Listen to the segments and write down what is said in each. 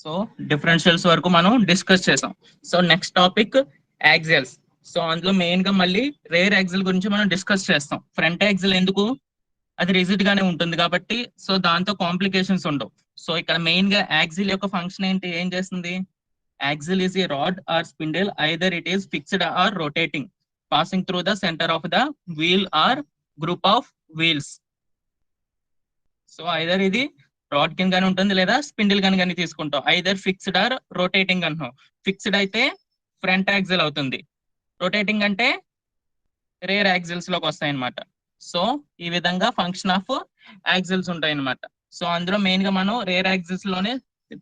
So differentials వరకు మనం discuss చేసాం. So next topic axials. So అందులో మెయిన్ గా మళ్ళీ రేర్ యాక్సిల్ గురించి మనం డిస్కస్ చేస్తాం. ఫ్రంట్ యాక్సిల్ ఎందుకు, అది రిజిడ్ గానే ఉంటుంది కాబట్టి సో దాంతో కాంప్లికేషన్స్ ఉండవు. సో ఇక్కడ మెయిన్ గా యాక్సిల్ యొక్క ఫంక్షన్ ఏంటి, ఏం చేస్తుంది? Axle is a rod or spindle, either it is fixed or rotating, passing through the centre of the wheel or group of wheels. So either ఇది rod కింద గానీ ఉంటుంది లేదా స్పిండిల్ గాని కానీ తీసుకుంటాం. ఐదర్ ఫిక్స్డ్ ఆర్ రొటేటింగ్ అంటున్నాం. Fixed అయితే ఫ్రంట్ యాక్సిల్ అవుతుంది, రొటేటింగ్ అంటే రేర్ యాక్సిల్స్ లోకి వస్తాయి అనమాట. సో ఈ విధంగా ఫంక్షన్ ఆఫ్ యాక్సిల్స్ ఉంటాయి అనమాట. సో అందులో మెయిన్ గా మనం రేర్ యాక్సిల్స్ లోనే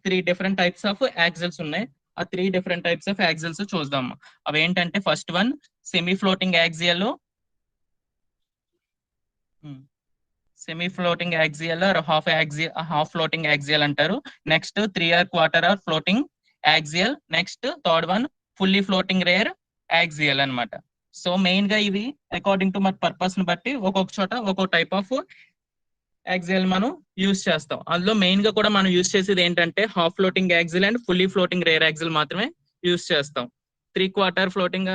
3 డిఫరెంట్ టైప్స్ ఆఫ్ యాక్సిల్స్ ఉన్నాయి. ఆ 3 డిఫరెంట్ టైప్స్ ఆఫ్ యాక్సిల్స్ చూద్దాం. అవి ఏంటంటే first one semi floating axial, semi floating axial half floating axial అంటారు. Next 3 or quarter or floating axial. Next third one fully floating rear axial అన్నమాట. So main గా ఇవి according to మన purpose ని బట్టి ఒక్కొక్క చోట ఒక్కొక్క టైప్ ఆఫ్ యాక్సియల్ మనం యూజ్ చేస్తాం. అందులో మెయిన్ గా కూడా మనం యూజ్ చేసేది ఏంటంటే half floating axle and fully floating rear axle మాత్రమే యూజ్ చేస్తాం. 3 క్వార్టర్ ఫ్లోటింగ్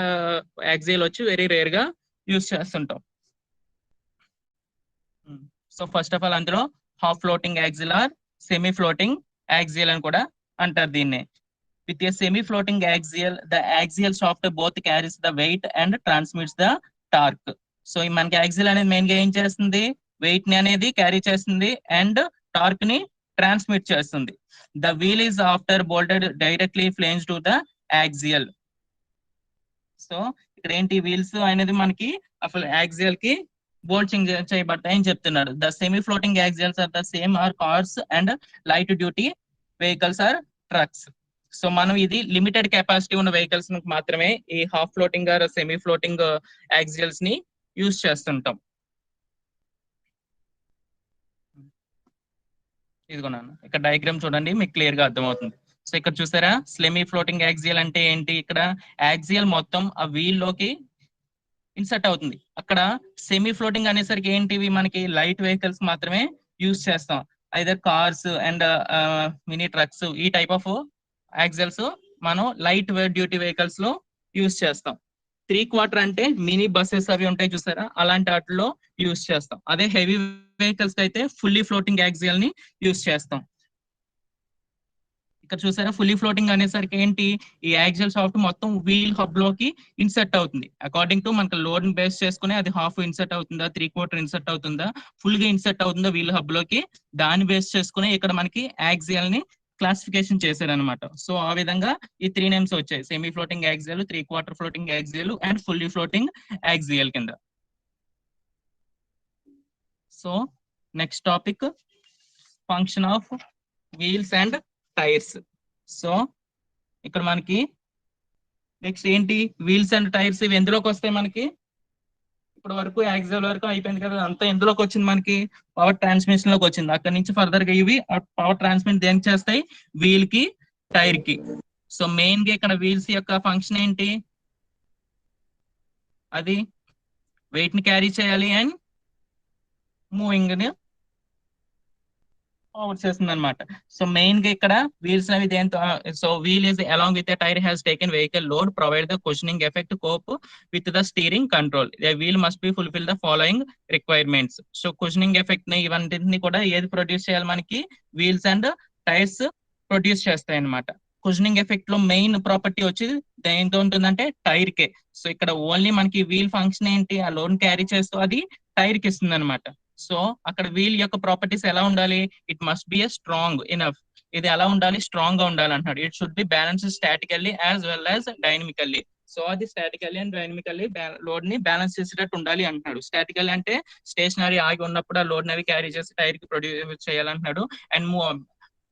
యాక్సియల్ వచ్చి వెరీ రేర్ గా యూజ్ చేస్తుంటాం. సో ఫస్ట్ ఆఫ్ ఆల్ అందులో half floating axle or semi floating axial అని కూడా అంటారు దీన్ని. With a semi floating axial the axial shaft both carries the weight and transmits the torque. So మనకి axial అనేది main గా ఏం చేస్తుంది, వెయిట్ ని అనేది క్యారీ చేస్తుంది అండ్ టార్క్ ని ట్రాన్స్మిట్ చేస్తుంది. The wheel is after bolted directly flanges to the axial. So ఇక్కడ ఏంటి, వీల్స్ అనేది మనకి అసలు యాక్సియల్ కి బోల్టింగ్ చేయబడతాయని చెప్తున్నాడు. The semi floating axials are the same or cars and light duty vehicles or trucks. So మనం ఇది లిమిటెడ్ కెపాసిటీ ఉన్న వెహికల్స్ మాత్రమే ఈ half floating or semi floating axials ని యూజ్ చేస్తుంటాం. ఇదిగోనాను ఇక్కడ డయాగ్రామ్ చూడండి, మీకు క్లియర్ గా అర్థమవుతుంది. సో ఇక్కడ చూసారా సెమీ ఫ్లోటింగ్ యాక్సియల్ అంటే ఏంటి, ఇక్కడ యాక్సియల్ మొత్తం ఆ వీల్ లోకి ఇన్సర్ట్ అవుతుంది. అక్కడ సెమీ ఫ్లోటింగ్ అనేసరికి ఏంటివి మనకి లైట్ వెహికల్స్ మాత్రమే యూజ్ చేస్తాం. Either cars and mini trucks, ఈ టైప్ ఆఫ్ యాక్సిల్స్ మనం లైట్ డ్యూటీ వెహికల్స్ లో యూజ్ చేస్తాం. 3 క్వార్టర్ అంటే మినీ బస్సెస్ అవి ఉంటాయి చూసారా, అలాంటి వాటిలో యూజ్ చేస్తాం. అదే హెవీ వెహికల్స్ అయితే ఫుల్లీ ఫ్లోటింగ్ యాక్సియల్ ని యూజ్ చేస్తాం. ఇక్కడ చూసారా ఫుల్లీ ఫ్లోటింగ్ అనేసరికి ఏంటి, ఈ యాక్సియల్ షాఫ్ట్ మొత్తం వీల్ హబ్ లోకి ఇన్సర్ట్ అవుతుంది. అకార్డింగ్ టు మనకు లోడ్ బేస్ చేసుకుని అది హాఫ్ ఇన్సర్ట్ అవుతుందా, 3 క్వార్టర్ ఇన్సర్ట్ అవుతుందా, ఫుల్ గా ఇన్సర్ట్ అవుతుందా వీల్ హబ్ లోకి, దాన్ని బేస్ చేసుకుని ఇక్కడ మనకి యాక్సియల్ ని క్లాసిఫికేషన్ చేశారనమాట. సో ఆ విధంగా ఈ 3 నేమ్స్ వచ్చాయి, semi floating axial, 3 quarter floating axial and fully floating axial కింద. So next topic function of wheels and tyres. So ఇక్కడ మనకి నెక్స్ట్ ఏంటి, వీల్స్ అండ్ టైర్స్ ఇవి ఎందులోకి వస్తాయి మనకి, ఇప్పటి వరకు యాక్సిల్ వరకు అయిపోయింది కదా, అంతా ఎందులోకి వచ్చింది మనకి, పవర్ ట్రాన్స్మిషన్ లోకి వచ్చింది. అక్కడ నుంచి ఫర్దర్ గా ఇవి పవర్ ట్రాన్స్మిట్ దేనికి చేస్తాయి, వీల్ కి టైర్ కి. సో మెయిన్ గా ఇక్కడ వీల్స్ యొక్క ఫంక్షన్ ఏంటి, అది వెయిట్ ని క్యారీ చేయాలి అండ్ మూవింగ్ ని ఫార్వర్డ్ చేస్తుంది అనమాట. సో మెయిన్ గా ఇక్కడ వీల్స్ అవి దేంతో, so wheel is along with tyre has taken vehicle load provide the cushioning effect cope with the steering control. Wheel must be fulfil the following requirements. So cushioning effect ని ఇవన్నీ కూడా ఏది produce చేయాలి మనకి, wheels and tyres produce చేస్తాయి అనమాట. Questioning effect లో main property వచ్చి దేంతో ఉంటుందంటే టైర్ కే. సో ఇక్కడ ఓన్లీ మనకి వీల్ ఫంక్షన్ ఏంటి, ఆ లోడ్ క్యారీ చేస్తూ అది టైర్ కి ఇస్తుంది అనమాట. సో అక్కడ వీల్ యొక్క ప్రాపర్టీస్ ఎలా ఉండాలి, it must be a strong enough. ఇది ఎలా ఉండాలి, స్ట్రాంగ్ గా ఉండాలి అంటున్నాడు. It should be balance statically as well as dynamically. So అది స్టాటికల్లీ అండ్ డైనమికల్లీ లోడ్ ని బ్యాలెన్స్ చేసేటట్టు ఉండాలి అంటున్నాడు. స్టాటికల్లీ అంటే స్టేషనరీ ఆగి ఉన్నప్పుడు ఆ లోడ్ అవి క్యారీ చేసి టైర్ కి ప్రొడ్యూస్ చేయాలంటున్నాడు. అండ్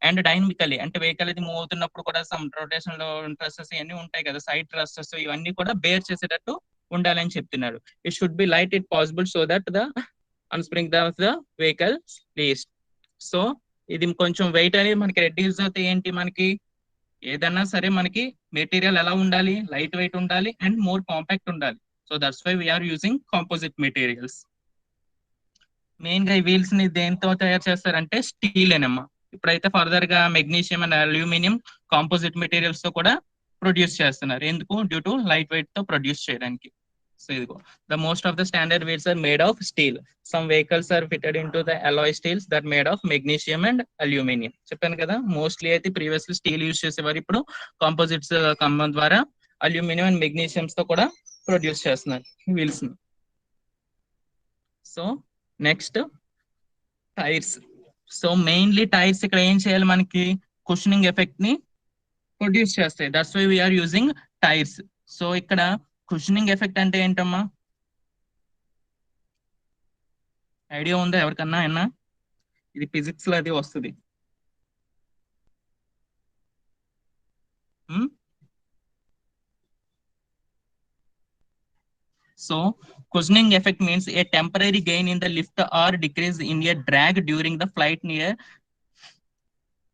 అండ్ డైనమికల్లీ అంటే వెహికల్ ఇది మూవ్ అవుతున్నప్పుడు కూడా సమ్ రొటేషన్ లో ట్రస్సెస్ ఇవన్నీ ఉంటాయి కదా, సైడ్ ట్రస్సెస్ ఇవన్నీ కూడా బేర్ చేసేటట్టు ఉండాలని చెప్తున్నాడు. It should be light it possible so that the unsprung the vehicle least. So ఇది కొంచెం వెయిట్ అనేది మనకి రెడ్యూస్ అవుతే ఏంటి, మనకి ఏదన్నా సరే మనకి మెటీరియల్ ఎలా ఉండాలి, లైట్ వెయిట్ ఉండాలి అండ్ మోర్ కాంపాక్ట్ ఉండాలి. So that's why we are using composite materials. Main గా ఈ వీల్స్ ని దేంతో తయారు చేస్తారంటే స్టీల్ అనమ్మా. ఇప్పుడైతే ఫర్దర్ గా magnesium and aluminium composite materials తో కూడా ప్రొడ్యూస్ చేస్తున్నారు. ఎందుకు? డ్యూ టు లైట్ వెయిట్ తో ప్రొడ్యూస్ చేయడానికి. సో ఇదిగో the most of the standard wheels are made of steel. Some vehicles are fitted in to the alloy steels that made of magnesium and aluminium. చెప్పాను కదా, mostly అయితే previously steel use చేసేవారు, ఇప్పుడు composites Khammam ద్వారా aluminium and మెగ్నీషియంస్ తో కూడా produce చేస్తున్నారు wheels ని. So next tyres. So mainly tyres ఇక్కడ ఏం చేయాలి, మనకి కుషనింగ్ ఎఫెక్ట్ ని ప్రొడ్యూస్ చేస్తాయి. That's why we are using tyres. So ఇక్కడ కుషనింగ్ ఎఫెక్ట్ అంటే ఏంటమ్మా, ఐడియా ఉందా ఎవరికన్నా ఏమన్నా? ఇది ఫిజిక్స్ లో అది వస్తుంది. So cushioning effect means a temporary gain in the lift or decrease in a drag during the flight near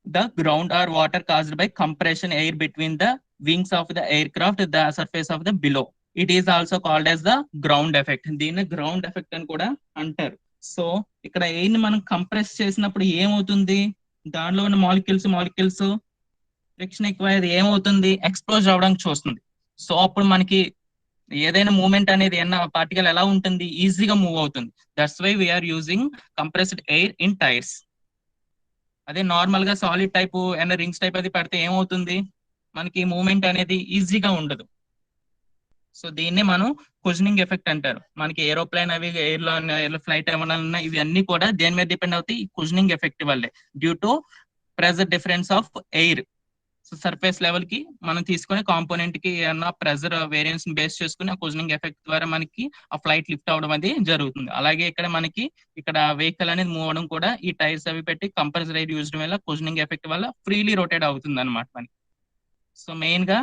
the ground or water caused by compression air between the wings of the aircraft, the surface of the below. It is also called as the ground effect. దీన్ని ground effect అని కూడా అంటారు. So ఇక్కడ air ని మనం compress చేసినప్పుడు ఏమవుతుంది, దానిలో ఉన్న మాలిక్యూల్స్ ఫ్రిక్షన్ ఎక్కువ అయ్యేది ఏమవుతుంది, ఎక్స్ప్లోజ్ అవడానికి చూస్తుంది. సో అప్పుడు మనకి ఏదైనా మూమెంట్ అనేది ఏదైనా పార్టికల్ ఎలా ఉంటుంది, ఈజీగా మూవ్ అవుతుంది. That's why we are using compressed air in tyres. అదే నార్మల్ గా solid type and rings type అది పడితే ఏమవుతుంది, మనకి మూమెంట్ అనేది ఈజీగా ఉండదు. సో దీన్నే మనం కుషనింగ్ ఎఫెక్ట్ అంటారు. మనకి ఏరోప్లేన్ అవి ఎయిర్ ఫ్లైట్ ఏమన్నా ఇవి అన్ని కూడా దేని మీద డిపెండ్ అవుతాయి, కుషనింగ్ ఎఫెక్ట్ వల్లే. Due to pressure difference of air. So surface level కి మనం తీసుకునే కాంపోనెంట్ కి ఏమన్నా ప్రెజర్ వేరియన్స్ బేస్ చేసుకుని ఆ కుషనింగ్ ఎఫెక్ట్ ద్వారా మనకి ఆ ఫ్లైట్ లిఫ్ట్ అవడం అది జరుగుతుంది. అలాగే ఇక్కడ మనకి ఇక్కడ వెహికల్ అనేది మూవ్ అవడం కూడా ఈ టైర్స్ అవి పెట్టి కంపల్సరీ యూజ్ వల్ల కుషనింగ్ ఎఫెక్ట్ వల్ల ఫ్రీలీ రొటేట్ అవుతుంది అనమాట మనకి. సో మెయిన్ గా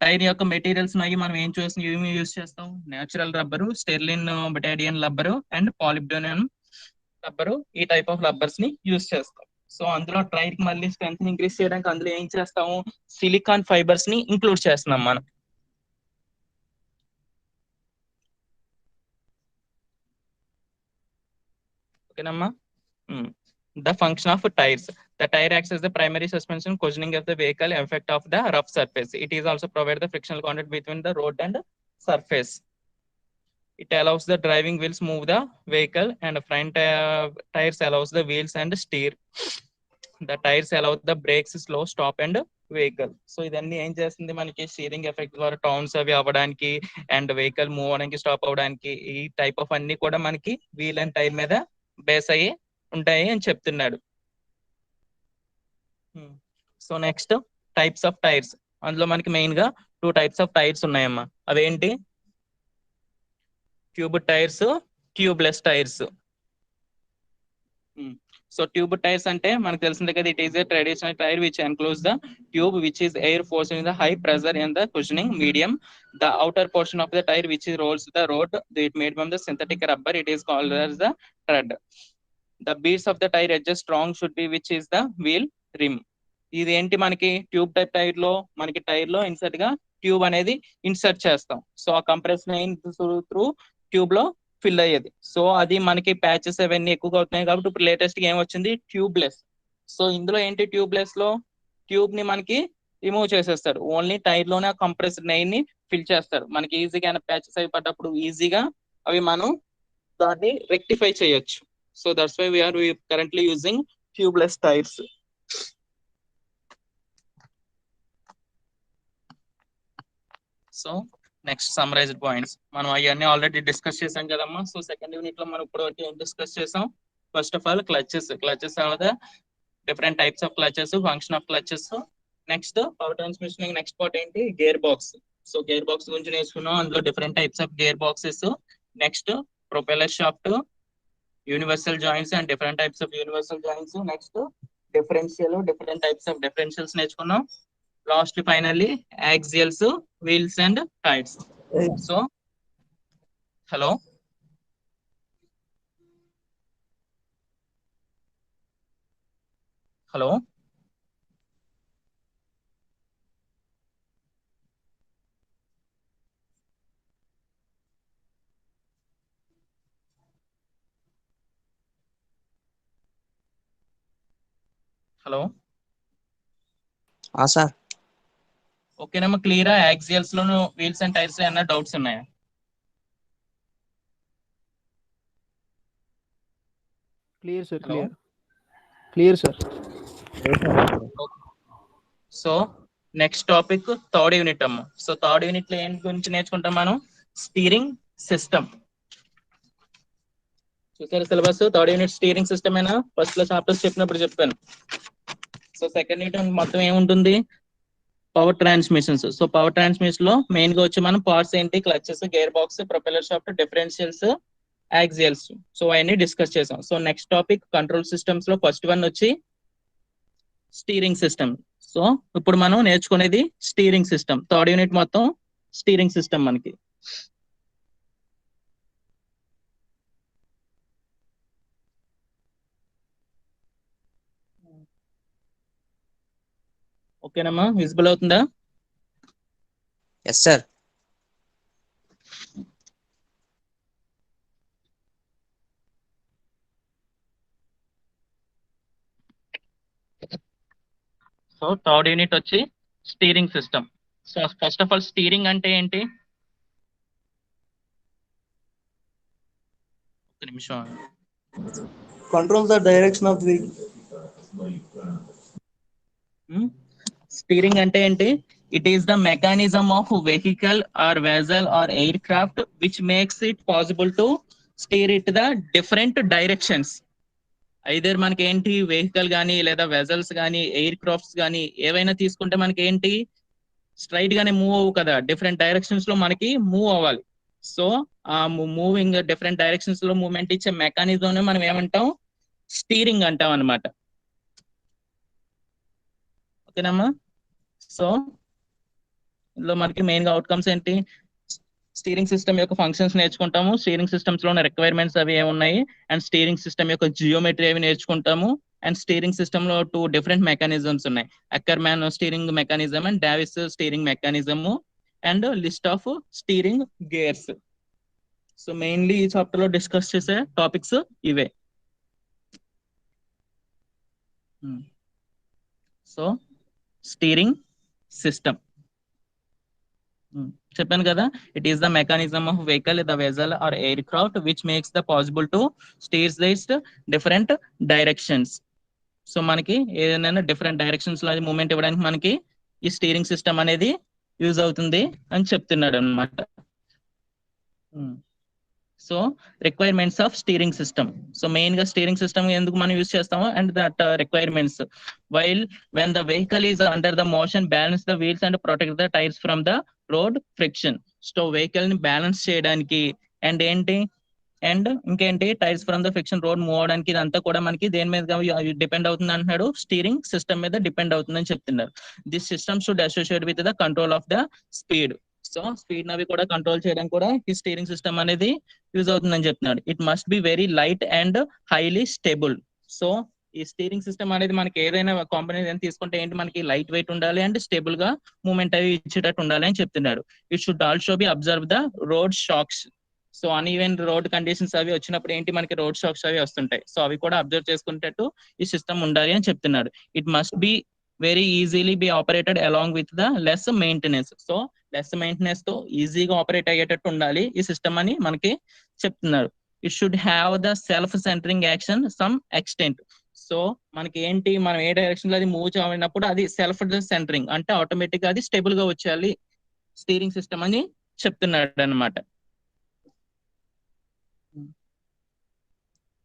టైర్ యొక్క మెటీరియల్స్ అవి మనం ఏమి యూజ్ చేస్తాం, natural rubber, styrene butadiene rubber and polybutadiene rubber, ఈ టైప్ ఆఫ్ రబ్బర్స్ ని యూజ్ చేస్తాం. సో అందులో టైర్ కి మళ్ళీ స్ట్రెంత్ ఇంక్రీజ్ చేయడానికి అందులో ఏం చేస్తాము, సిలికాన్ ఫైబర్స్ ని ఇంక్లూడ్ చేస్తున్నాం మనం. ఓకేనమ్మా. The function of tires. The tire acts as the primary suspension cushioning of the vehicle, effect of the rough surface. It is also provide the frictional contact between the road and surface. It allows the driving wheels move the vehicle, and front tires allows the wheels and steer. The tires allow the brakes, slow, stop and vehicle. So ఇదన్నీ ఏం చేస్తుంది, మనకి steering effect ద్వారా towns అవి అవ్వడానికి and vehicle move అవడానికి stop అవడానికి ఈ టైప్ ఆఫ్ అన్ని కూడా మనకి వీల్ అండ్ టైర్ మీద బేస్ అయ్యి ఉంటాయి అని చెప్తున్నాడు. So next types of tyres. అందులో మనకి మెయిన్ గా 2 టైప్స్ ఆఫ్ టైర్స్ ఉన్నాయమ్మా. అవేంటి, tube tyres, tubeless tyres. So tube tyres అంటే మనకు తెలిసిందే కదా, it is a traditional tyre which enclose the tube which is air force in the high pressure in the cushioning medium. The outer portion of the tire which rolls the road, it made from the synthetic rubber, it is called as the tread. The beads of the tire edges strong should be which is the wheel rim. ఇది ఏంటి, మనకి tube type tyre లో మనకి tyre లో insert గా tube అనేది insert చేస్తాం. So ఆ కంప్రెషన్ అయిన త్రూ ట్యూబ్ లో ఫిల్ అయ్యేది. సో అది మనకి ప్యాచెస్ అవన్నీ ఎక్కువగా అవుతున్నాయి కాబట్టి ఇప్పుడు లేటెస్ట్ గా ఏమొచ్చింది, ట్యూబ్లెస్. సో ఇందులో ఏంటి, ట్యూబ్లెస్ లో ట్యూబ్ ని మనకి రిమూవ్ చేసేస్తారు, ఓన్లీ టైర్ లోనే కంప్రెస్డ్ ఎయిర్ ని ఫిల్ చేస్తారు. మనకి ఈజీగా ప్యాచెస్ అవి పడ్డప్పుడు ఈజీగా అవి మనం దాన్ని రెక్టిఫై చేయొచ్చు. So that's why we are currently using tubeless tyres. So next summarised points మనం అవన్నీ ఆల్రెడీ డిస్కస్ చేసాం కదమ్మా. సో సెకండ్ యూనిట్ లో మనం ఇప్పుడు ఏం డిస్కస్ చేసాం, first of all clutches are the different types of clutches, function of clutches. Next power transmission next part ఏంటి, gear box. So gear box గురించి నేర్చుకున్నాం, అందులో different types of gear boxes. Next propeller shaft, universal joints and different types of universal joints. Next different types of differentials నేర్చుకున్నాం. Last finally axles, wheels and tyres. So hello hello hello, sir ఓకేనమ్మా, క్లియరా? Axles లోను wheels and tyres ఏమన్నా doubts ఉన్నాయా? Clear sir, hello, clear sir. So next topic third unit అమ్మ. So third unit లో ఏం గురించి నేర్చుకుంటాం మనం? Steering system. చూసారు syllabus? Third unit steering system అయినా ఫస్ట్ లో చాప్టర్స్ చెప్పినప్పుడు చెప్పాను. సో సెకండ్ యూనిట్ మొత్తం ఏముంటుంది? Power transmissions. So power transmission లో మెయిన్ గా వచ్చి మనం పార్ట్స్ ఏంటి? Clutches, gear box, propeller shaft, differentials, axles. So అవన్నీ డిస్కస్ చేసాం. So next topic control systems లో ఫస్ట్ వన్ వచ్చి స్టీరింగ్ సిస్టమ్. సో ఇప్పుడు మనం నేర్చుకునేది స్టీరింగ్ సిస్టమ్. థర్డ్ యూనిట్ మొత్తం స్టీరింగ్ సిస్టమ్ మనకి. ఓకేనమ్మా, విజిబుల్ అవుతుందా? Yes sir. So third unit వచ్చి steering system. So first of all steering అంటే ఏంటి? ఒక నిమిషం. Controls the direction of the steering అంటే ఏంటి? It is the mechanism of vehicle or vessel or aircraft which makes it possible to steer it the different directions. Either మనకి ఏంటి, vehicle కానీ లేదా వెజల్స్ కానీ ఎయిర్ క్రాఫ్ట్స్ కానీ ఏవైనా తీసుకుంటే మనకి ఏంటి, స్ట్రైట్ గానే మూవ్ అవ్వు కదా, డిఫరెంట్ డైరెక్షన్స్ లో మనకి మూవ్ అవ్వాలి. సో ఆ మూవింగ్ డిఫరెంట్ డైరెక్షన్స్ లో మూవ్మెంట్ ఇచ్చే మెకానిజం మనం ఏమంటాం? స్టీరింగ్ అంటాం అనమాట. ఓకేనమ్మా. సో ఇందులో మనకి మెయిన్ గా అవుట్కమ్స్ ఏంటి? స్టీరింగ్ సిస్టమ్ యొక్క ఫంక్షన్స్ నేర్చుకుంటాము. స్టీరింగ్ సిస్టమ్స్ లో ఉన్న రిక్వైర్మెంట్స్ అవి ఏమున్నాయి, అండ్ స్టీరింగ్ సిస్టమ్ యొక్క జియోమెట్రీ అవి నేర్చుకుంటాము. అండ్ స్టీరింగ్ సిస్టమ్ లో 2 డిఫరెంట్ మెకానిజమ్స్ ఉన్నాయి: Ackermann steering mechanism and Davis steering mechanism, and list of steering gears. So mainly ఈ చాప్టర్ లో డిస్కస్ చేసే టాపిక్స్ ఇవే. సో స్టీరింగ్ సిస్టమ్ చెప్పాను కదా, it is the mechanism of vehicle, the vessel or aircraft which makes the possible to steers this different directions. So మనకి ఏదైనా different directions లో moment ఇవ్వడానికి మనకి ఈ స్టీరింగ్ సిస్టమ్ అనేది యూజ్ అవుతుంది అని చెప్తున్నాడు అనమాట. So requirements of steering system. So main గా స్టీరింగ్ సిస్టమ్ ఎందుకు మనం యూజ్ చేస్తాము, and that requirements. While when the vehicle is under the motion, balance the wheels and protect the tyres from the road friction. So vehicle ని balance చేయడానికి and ఏంటి, and ఇంకేంటి, tyres from the friction, road move అవడానికి, ఇదంతా కూడా మనకి దేని మీద డిపెండ్ అవుతుంది అంటున్నాడు? స్టీరింగ్ సిస్టమ్ మీద డిపెండ్ అవుతుందని చెప్తున్నారు. This system should associate with the control of the speed. So speed నవి కూడా కంట్రోల్ చేయడానికి కూడా ఈ స్టీరింగ్ సిస్టమ్ అనేది యూజ్ అవుతుందని చెప్తున్నాడు. It must be very light and highly stable. So ఈ స్టీరింగ్ సిస్టమ్ అనేది మనకి ఏదైనా కాంపనీ తీసుకుంటే ఏంటి, మనకి లైట్ వెయిట్ ఉండాలి అండ్ స్టేబుల్ గా మూవ్మెంట్ అవి ఇచ్చేటట్టు ఉండాలి అని చెప్తున్నాడు. It should also be absorb the road shocks. So uneven road conditions అవి వచ్చినప్పుడు ఏంటి, మనకి రోడ్ షాక్స్ అవి వస్తుంటాయి. సో అవి కూడా అబ్జర్వ్ చేసుకునేటట్టు ఈ సిస్టమ్ ఉండాలి అని చెప్తున్నాడు. It must be very easily be operated along with the less maintenance. So less maintenance తో ఈజీగా ఆపరేట్ అయ్యేటట్టు ఉండాలి ఈ సిస్టమ్ అని మనకి చెప్తున్నారు. It should have the self centring action some extent. So మనకి ఏంటి, మనం ఏ డైరెక్షన్ లో అది మూవ్ చేయనప్పుడు అది సెల్ఫ్ సెంటరింగ్ అంటే ఆటోమేటిక్ గా అది స్టేబుల్ గా వచ్చేయాలి స్టీరింగ్ సిస్టమ్ అని చెప్తున్నాడు అనమాట.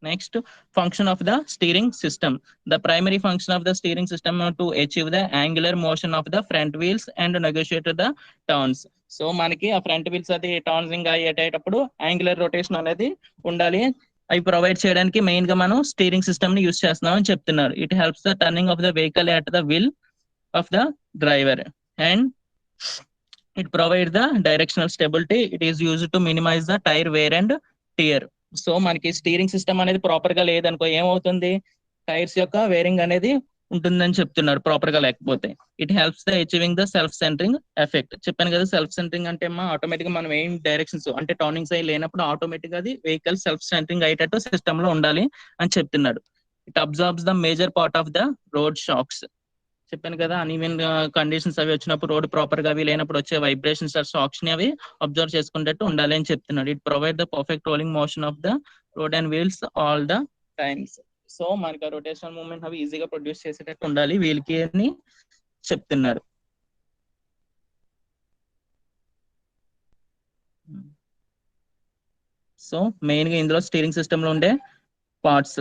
Next, function of the steering system. The primary function of the steering system is to achieve the angular motion of the front wheels and negotiate the turns. So మనకి ఆ front wheels అది turning అయ్యేటప్పుడు angular rotation అనేది ఉండాలి. అవి provide చేయడానికి main గా మనం స్టీరింగ్ సిస్టమ్ ని యూజ్ చేస్తున్నాం అని చెప్తున్నారు. It helps the turning of the vehicle at the wheel of the driver and it provides the directional stability. It is used to minimize the tire wear and tear. So మనకి steering system అనేది proper గా లేదనుకో ఏమవుతుంది, tyres యొక్క wearing అనేది ఉంటుందని చెప్తున్నారు proper గా లేకపోతే. It helps the achieving the self centring effect. చెప్పాను కదా, సెల్ఫ్ సెంటరింగ్ అంటే ఆటోమేటిక్ గా మనం ఏం డైరెక్షన్స్ అంటే టర్నింగ్స్ అయి లేనప్పుడు ఆటోమేటిక్ గా అది వెహికల్ సెల్ఫ్ సెంటరింగ్ అయ్యేటట్టు సిస్టమ్ లో ఉండాలి అని చెప్తున్నాడు. It absorbs the major part of the road shocks. చెప్పాను కదా, అన్ఈవెన్ కండిషన్స్ అవి వచ్చినప్పుడు, రోడ్ ప్రాపర్ గా అవి లేనప్పుడు వచ్చే వైబ్రేషన్స్ ఆర్ షాక్స్ ని అవి అబ్జర్వ్ చేసుకునేటట్టు ఉండాలి అని చెప్తున్నాడు. It provide the perfect rolling motion of the road and wheels all the times. So మనకి ఆ రొటేషనల్ మూవ్మెంట్ అవి ఈజీగా ప్రొడ్యూస్ చేసేటట్టు ఉండాలి వీల్కి అని చెప్తున్నారు. సో మెయిన్ గా ఇందులో స్టీరింగ్ సిస్టమ్ లో ఉండే పార్ట్స్,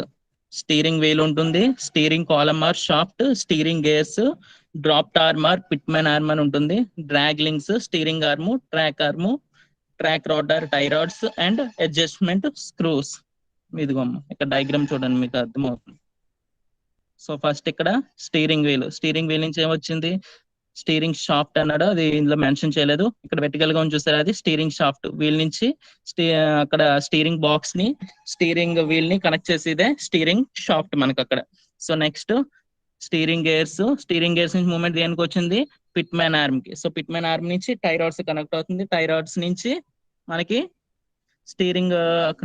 స్టీరింగ్ వీల్ ఉంటుంది, steering column or shaft, steering gears, dropped arm or pitman arm అని ఉంటుంది, drag links, steering arm, track rod, tie rods and adjustment screws. ఇదిగోమ్మ ఇక్కడ డయాగ్రామ్ చూడండి మీకు అర్థమవుతుంది. సో ఫస్ట్ ఇక్కడ స్టీరింగ్ వీల్ నుంచి ఏమొచ్చింది, స్టీరింగ్ షాఫ్ట్ అన్నాడు, అది ఇందులో మెన్షన్ చేయలేదు. ఇక్కడ వెర్టికల్ గా చూసారు, అది స్టీరింగ్ షాఫ్ట్. వీల్ నుంచి అక్కడ స్టీరింగ్ బాక్స్ ని, స్టీరింగ్ వీల్ ని కనెక్ట్ చేసేదే స్టీరింగ్ షాఫ్ట్ మనకి అక్కడ. సో నెక్స్ట్ స్టీరింగ్ గేర్స్ నుంచి మూవ్మెంట్ దేనికి వచ్చింది, పిట్మెన్ ఆర్మ్ కి. సో పిట్మెన్ ఆర్మ్ నుంచి టై రాడ్స్ కనెక్ట్ అవుతుంది, టై రాడ్స్ నుంచి మనకి స్టీరింగ్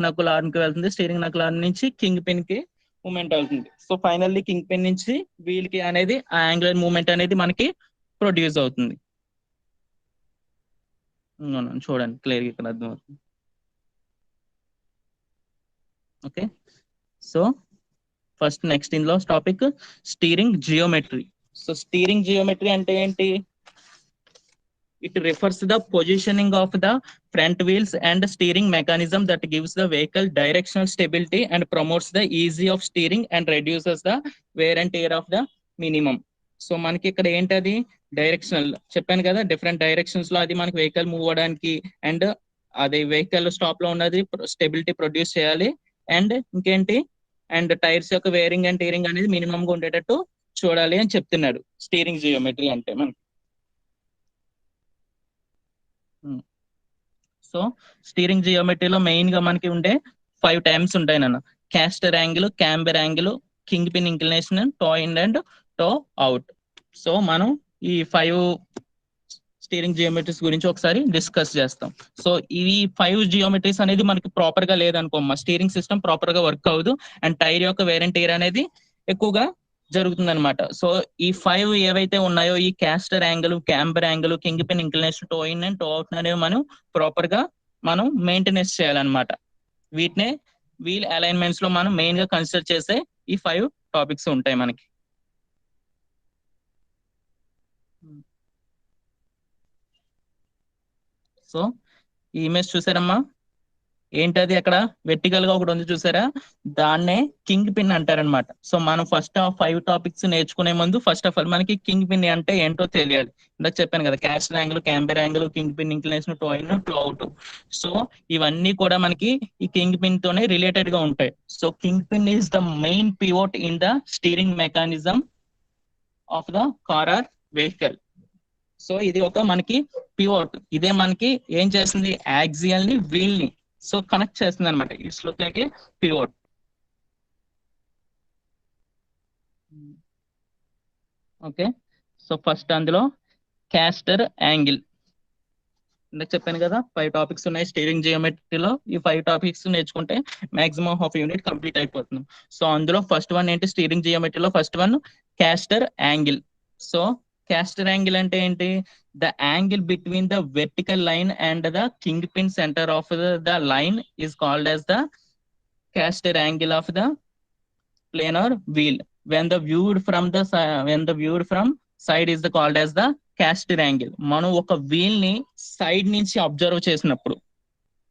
నకుల్ ఆర్మ్ కి వెళ్తుంది, స్టీరింగ్ నకుల్ ఆర్మ్ నుంచి కింగ్ పిన్ కి మూవ్మెంట్ అవుతుంది. సో ఫైనల్లీ కింగ్ పిన్ నుంచి వీల్ కి అనేది ఆ యాంగులర్ మూవ్మెంట్ అనేది మనకి ప్రొడ్యూస్ అవుతుంది. చూడండి క్లియర్ ఇక్కడ అర్థమవుతుంది. ఓకే, సో ఫస్ట్ నెక్స్ట్ ఇందులో topic steering geometry. So steering geometry అంటే ఏంటి, it refers to the positioning of the front wheels and steering mechanism that gives the vehicle directional stability and promotes the ease of steering and reduces the wear and tear of the minimum. So మనకి ఇక్కడ ఏంటది, directional చెప్పాను కదా, different directions లో అది మనకి vehicle move అవడానికి and అది వెహికల్ స్టాప్ లో ఉన్నది స్టెబిలిటీ ప్రొడ్యూస్ చేయాలి. అండ్ ఇంకేంటి, అండ్ టైర్స్ యొక్క వేరింగ్ అండ్ టీరింగ్ అనేది మినిమం గా ఉండేటట్టు చూడాలి అని చెప్తున్నాడు స్టీరింగ్ జియోమెట్రీ అంటే మనకి. సో స్టీరింగ్ జియోమెట్రీలో మెయిన్ గా మనకి ఉండే 5 టైమ్స్ ఉంటాయి నాన్న. Caster angle, camber angle, king pin inclination, toe in and toe out. So మనం ఈ 5 స్టీరింగ్ జియోమెట్రీస్ గురించి ఒకసారి డిస్కస్ చేస్తాం. సో ఈ 5 జియోమెట్రీస్ అనేది మనకి ప్రాపర్ గా లేదనుకోమ్మా, స్టీరింగ్ సిస్టమ్ ప్రాపర్ గా వర్క్ అవ్వదు అండ్ టైర్ యొక్క వేర్ అండ్ టైర్ అనేది ఎక్కువగా జరుగుతుంది అనమాట. సో ఈ 5 ఏవైతే ఉన్నాయో, ఈ caster angle, camber angle, king pin inclination, toe in and toe out అనేవి మనం మెయింటెనెన్స్ చేయాలన్నమాట. వీటినే వీల్ అలైన్మెంట్స్ లో మనం మెయిన్ గా కన్సిడర్ చేసే ఈ 5 టాపిక్స్ ఉంటాయి మనకి. సో ఈ ఇమేజ్ చూసారమ్మా, ఏంటది అక్కడ వెర్టికల్ గా ఒకటి ఉంది చూసారా, దాన్నే కింగ్ పిన్ అంటారనమాట. సో మనం ఫస్ట్ 5 టాపిక్స్ నేర్చుకునే ముందు ఫస్ట్ ఆఫ్ ఆల్ మనకి కింగ్ పిన్ అంటే ఏంటో తెలియాలి. ఇందాక చెప్పాను కదా, caster angle, camber angle, king pin inclination, toe in, toe out. So ఇవన్నీ కూడా మనకి ఈ కింగ్ పిన్ తోనే రిలేటెడ్ గా ఉంటాయి. So king pin is the main pivot in the steering mechanism of the car are vehicle. So ఇది ఒక మనకి పివోట్, ఇదే మనకి ఏం చేస్తుంది, యాక్సియల్ ని వీల్ ని సో కనెక్ట్ చేస్తుంది అనమాట. It's look like A pivot. Okay, so first అందులో క్యాస్టర్ యాంగిల్. ఇందాక చెప్పాను కదా 5 టాపిక్స్ ఉన్నాయి స్టీరింగ్ జియోమెట్రీలో. ఈ 5 టాపిక్స్ నేర్చుకుంటే మాక్సిమం హాఫ్ యూనిట్ కంప్లీట్ అయిపోతుంది. సో అందులో ఫస్ట్ వన్ ఏంటి, స్టీరింగ్ జియోమెట్రీలో first one caster angle. So caster angle అంటే ఏంటి, the angle between the vertical line and the king pin centre of the line is called as the caster angle of the planar wheel. When the viewed from side is called as the caster angle. మనం ఒక wheel ని side నుంచి observe చేసినప్పుడు,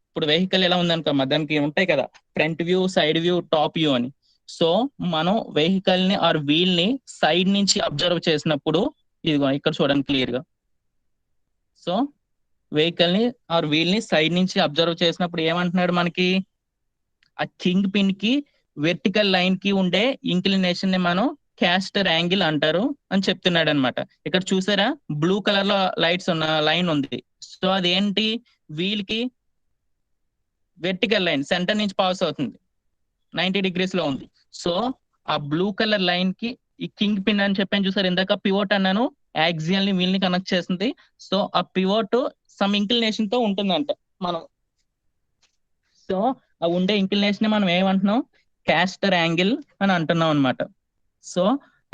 ఇప్పుడు vehicle ఎలా ఉందనుకోమ్మా, దానికి ఉంటాయి కదా front view, side view, top view అని. సో మనం వెహికల్ ని ఆర్ వీల్ ని సైడ్ నుంచి అబ్జర్వ్ చేసినప్పుడు, ఇదిగో ఇక్కడ చూడండి క్లియర్ గా. సో వెహికల్ ని ఆర్ వీల్ ని సైడ్ నుంచి అబ్జర్వ్ చేసినప్పుడు ఏమంటున్నాడు, మనకి ఆ కింగ్ పిన్ కి వెర్టికల్ లైన్ కి ఉండే ఇంక్లినేషన్ ని మనం క్యాస్టర్ యాంగిల్ అంటారు అని చెప్తున్నాడు అనమాట. ఇక్కడ చూసారా బ్లూ కలర్ లో లైట్స్ ఉన్న లైన్ ఉంది. సో అదేంటి, వీల్ కి వెర్టికల్ లైన్ సెంటర్ నుంచి పాస్ అవుతుంది, 90 degrees లో ఉంది. సో ఆ బ్లూ కలర్ లైన్ కి ఈ కింగ్ పిన్ అని చెప్పాను చూసారు ఇందాక, పివోట్ అన్నాను, యాక్సియల్ ని వీల్ ని కనెక్ట్ చేస్తుంది. సో ఆ పివోట్ సమ్ ఇంక్లినేషన్ తో ఉంటుందంట మనం. సో ఆ ఉండే ఇంక్లినేషన్ మనం ఏమంటున్నాం, క్యాస్టర్ యాంగిల్ అని అంటున్నాం అనమాట. సో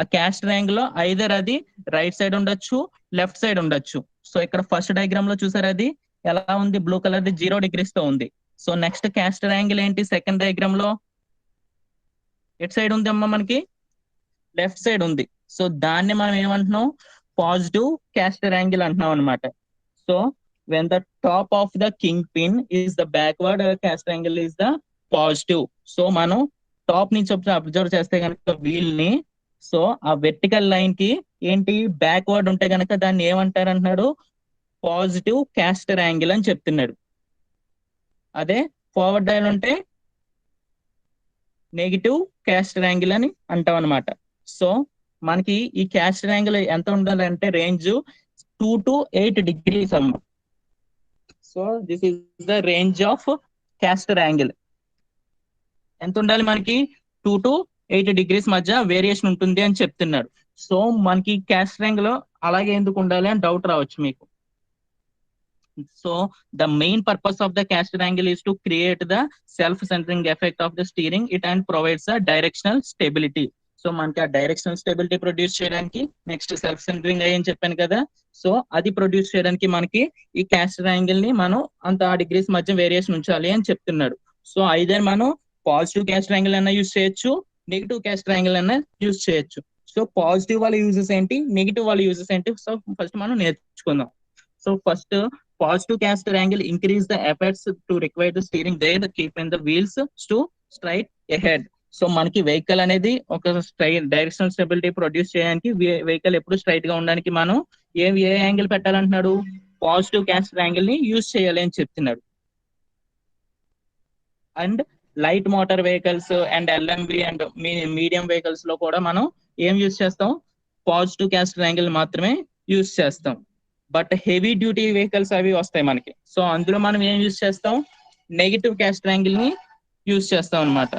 ఆ క్యాస్టర్ యాంగిల్ లో ఐదర్ అది రైట్ సైడ్ ఉండొచ్చు, లెఫ్ట్ సైడ్ ఉండొచ్చు. సో ఇక్కడ ఫస్ట్ డయాగ్రామ్ లో చూసారు అది ఎలా ఉంది, బ్లూ కలర్ ది 0 degrees తో ఉంది. సో నెక్స్ట్ క్యాస్టర్ యాంగిల్ ఏంటి, సెకండ్ డయాగ్రామ్ లో ఎట్ సైడ్ ఉంది అమ్మా మనకి, లెఫ్ట్ సైడ్ ఉంది. సో దాన్ని మనం ఏమంటున్నాం, పాజిటివ్ క్యాస్టర్ యాంగిల్ అంటున్నాం అనమాట. So when the top of the king pin is the backward castor angle is the positive. So మనం టాప్ నుంచి అబ్జర్వ్ చేస్తే కనుక వీల్ ని, సో ఆ వెర్టికల్ లైన్ కి ఏంటి బ్యాక్వర్డ్ ఉంటే కనుక దాన్ని ఏమంటారు అంటున్నాడు, పాజిటివ్ క్యాస్టర్ యాంగిల్ అని చెప్తున్నాడు. అదే ఫార్వర్డ్ లైన్ ఉంటే నెగిటివ్ క్యాస్టర్ యాంగిల్ అని అంటాం అనమాట. సో మనకి ఈ క్యాస్టర్ యాంగిల్ ఎంత ఉండాలంటే రేంజ్ 2 to 8 degrees అమ్మ. So this is the range of castor angle. ఎంత ఉండాలి మనకి, 2 to 8 degrees మధ్య వేరియేషన్ ఉంటుంది అని చెప్తున్నాడు. సో మనకి క్యాస్టర్ యాంగిల్ అలాగే ఎందుకు ఉండాలి అని డౌట్ రావచ్చు మీకు. So the main purpose of the caster angle is to create the self-centering effect of the steering it and provides a directional stability. So మనకి ఆ డైరెక్షనల్ స్టెబిలిటీ ప్రొడ్యూస్ చేయడానికి, నెక్స్ట్ సెల్ఫ్ సెంటరింగ్ అయ్యని చెప్పాను కదా, so అది produce చేయడానికి మనకి ఈ క్యాస్టర్ యాంగిల్ ని మనం అంత ఆ డిగ్రీస్ మధ్య వేరియేషన్ ఉంచాలి అని చెప్తున్నాడు. సో ఐదర్ మనం పాజిటివ్ క్యాస్టర్ యాంగిల్ అన్నా యూజ్ చేయొచ్చు, నెగిటివ్ క్యాస్టర్ యాంగిల్ అన్నా యూజ్ చేయొచ్చు. సో పాజిటివ్ వాళ్ళ యూజెస్ ఏంటి, నెగిటివ్ వాళ్ళ యూజెస్ ఏంటి, సో ఫస్ట్ మనం నేర్చుకుందాం. So first positive caster angle increase the efforts to require the steering there keeping the wheels to straight ahead. So మనకి vehicle అనేది ఒక డైరెక్షనల్ స్టెబిలిటీ ప్రొడ్యూస్ చేయడానికి, వెహికల్ ఎప్పుడు స్ట్రైట్ గా ఉండడానికి మనం ఏ యాంగిల్ పెట్టాలంటున్నాడు, పాజిటివ్ క్యాస్టర్ యాంగిల్ ని యూజ్ చేయాలి అని చెప్తున్నాడు. And light motor vehicles and LMV and medium vehicles లో కూడా మనం ఏం యూజ్ చేస్తాం, పాజిటివ్ క్యాస్టర్ యాంగిల్ మాత్రమే యూజ్ చేస్తాం. బట్ హెవీ డ్యూటీ వెహికల్స్ అవి వస్తాయి మనకి, సో అందులో మనం ఏం యూజ్ చేస్తాం, నెగిటివ్ క్యాస్టర్ యాంగిల్ ని యూజ్ చేస్తాం అనమాట.